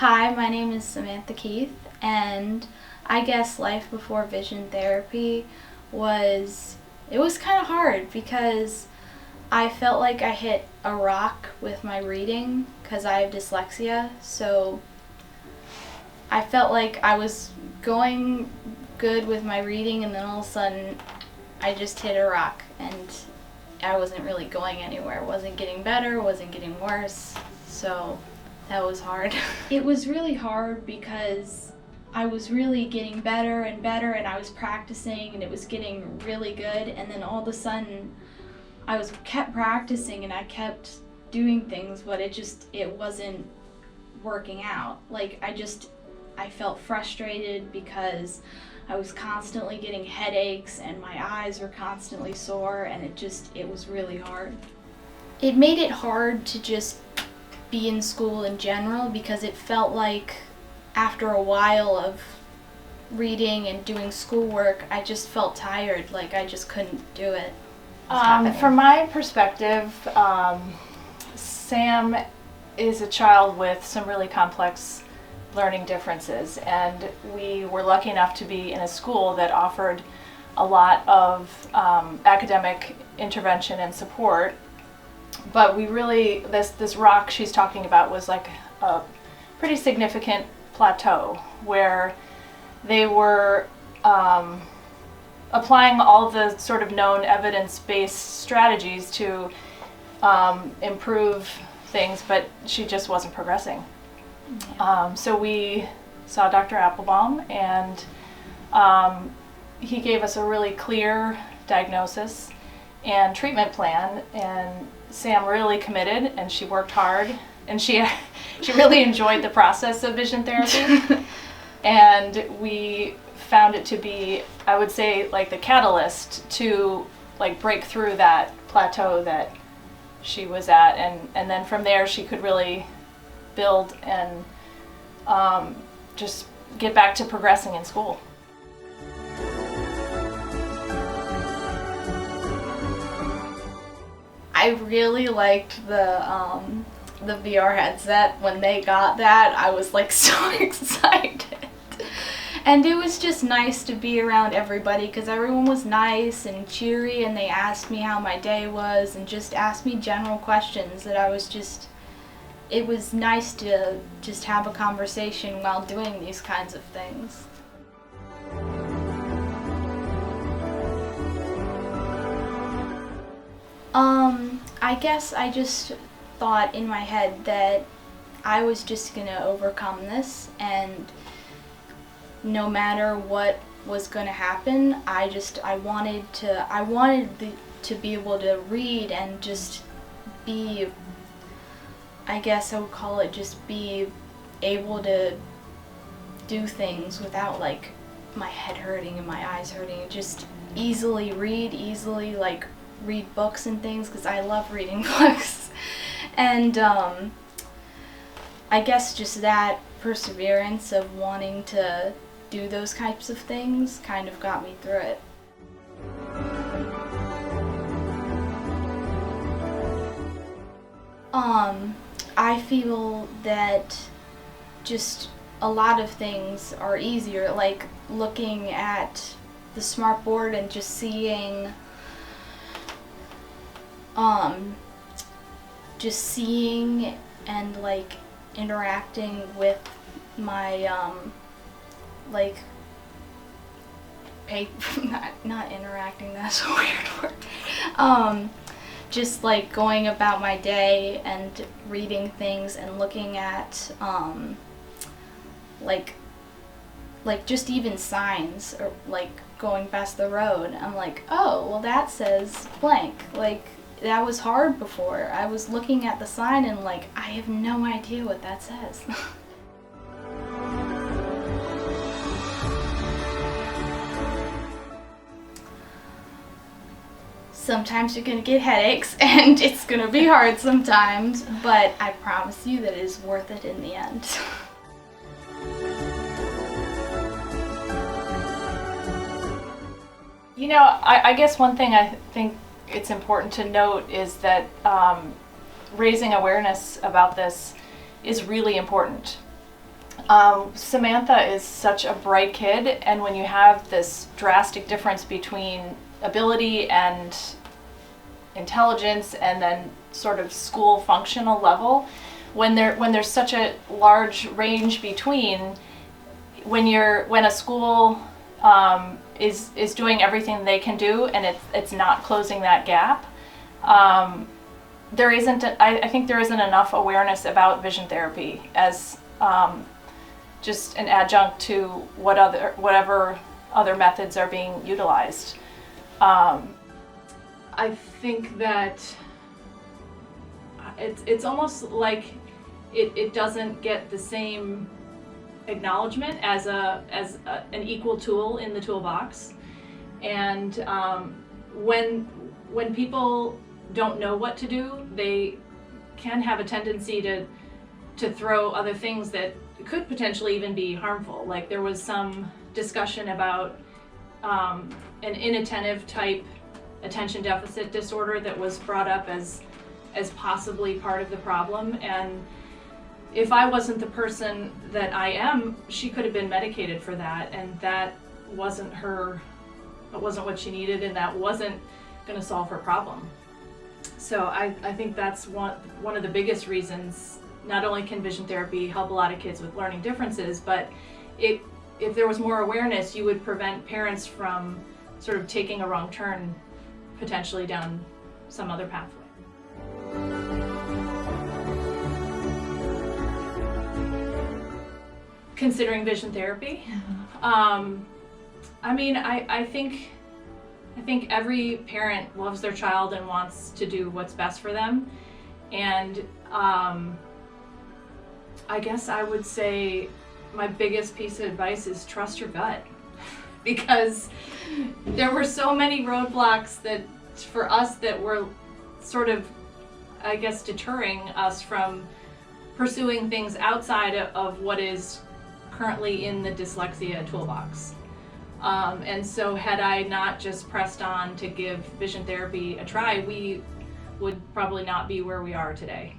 Hi, my name is Samantha Keith, and I guess life before vision therapy it was kind of hard because I felt like I hit a rock with my reading because I have dyslexia, so I felt like I was going good with my reading, and then all of a sudden I just hit a rock and I wasn't really going anywhere. Wasn't getting better, wasn't getting worse, so that was hard. It was really hard because I was really getting better and better, and I was practicing and it was getting really good, and then all of a sudden I kept practicing and I kept doing things, but it wasn't working out. I felt frustrated because I was constantly getting headaches and my eyes were constantly sore, and it was really hard. It made it hard to just be in school in general because it felt like after a while of reading and doing schoolwork, I just felt tired, like I just couldn't do it. From my perspective, Sam is a child with some really complex learning differences, and we were lucky enough to be in a school that offered a lot of academic intervention and support. But we really, this rock she's talking about was like a pretty significant plateau where they were applying all the sort of known evidence-based strategies to improve things, but she just wasn't progressing. Yeah. So we saw Dr. Applebaum, and he gave us a really clear diagnosis and treatment plan, and Sam really committed, and she worked hard, and she really enjoyed the process of vision therapy. And we found it to be, I would say, like the catalyst to like break through that plateau that she was at, and then from there she could really build and just get back to progressing in school. I really liked the VR headset. When they got that, I was like so excited. And it was just nice to be around everybody because everyone was nice and cheery, and they asked me how my day was and just asked me general questions it was nice to just have a conversation while doing these kinds of things. I guess I just thought in my head that I was just gonna overcome this, and no matter what was gonna happen, I wanted to be able to read and just be, I guess I would call it, just be able to do things without like my head hurting and my eyes hurting. Just easily read books and things because I love reading books. And I guess just that perseverance of wanting to do those types of things kind of got me through it. I feel that just a lot of things are easier, like looking at the smartboard and just seeing and like interacting with my not interacting, that's a weird word. Just like going about my day and reading things and looking at like just even signs, or like going past the road, I'm like, oh, well that says blank. Like that was hard before. I was looking at the sign and like, I have no idea what that says. Sometimes you're gonna get headaches and it's gonna be hard sometimes, but I promise you that it is worth it in the end. You know, I guess one thing I think it's important to note is that raising awareness about this is really important. Samantha is such a bright kid, and when you have this drastic difference between ability and intelligence and then sort of school functional level, when there's such a large range between, when a school is doing everything they can do and it's not closing that gap, I think there isn't enough awareness about vision therapy as just an adjunct to whatever other methods are being utilized. I think that it's almost like it doesn't get the same acknowledgement as an equal tool in the toolbox, and when people don't know what to do, they can have a tendency to throw other things that could potentially even be harmful. Like there was some discussion about an inattentive type attention deficit disorder that was brought up as possibly part of the problem, and if I wasn't the person that I am, she could have been medicated for that, and that wasn't what she needed, and that wasn't going to solve her problem. So I think that's one of the biggest reasons. Not only can vision therapy help a lot of kids with learning differences, but if there was more awareness, you would prevent parents from sort of taking a wrong turn, potentially down some other pathway. Considering vision therapy, I mean, I think every parent loves their child and wants to do what's best for them, and I guess I would say my biggest piece of advice is trust your gut, because there were so many roadblocks that for us that were sort of, I guess, deterring us from pursuing things outside of what is currently in the dyslexia toolbox. And so had I not just pressed on to give vision therapy a try, we would probably not be where we are today.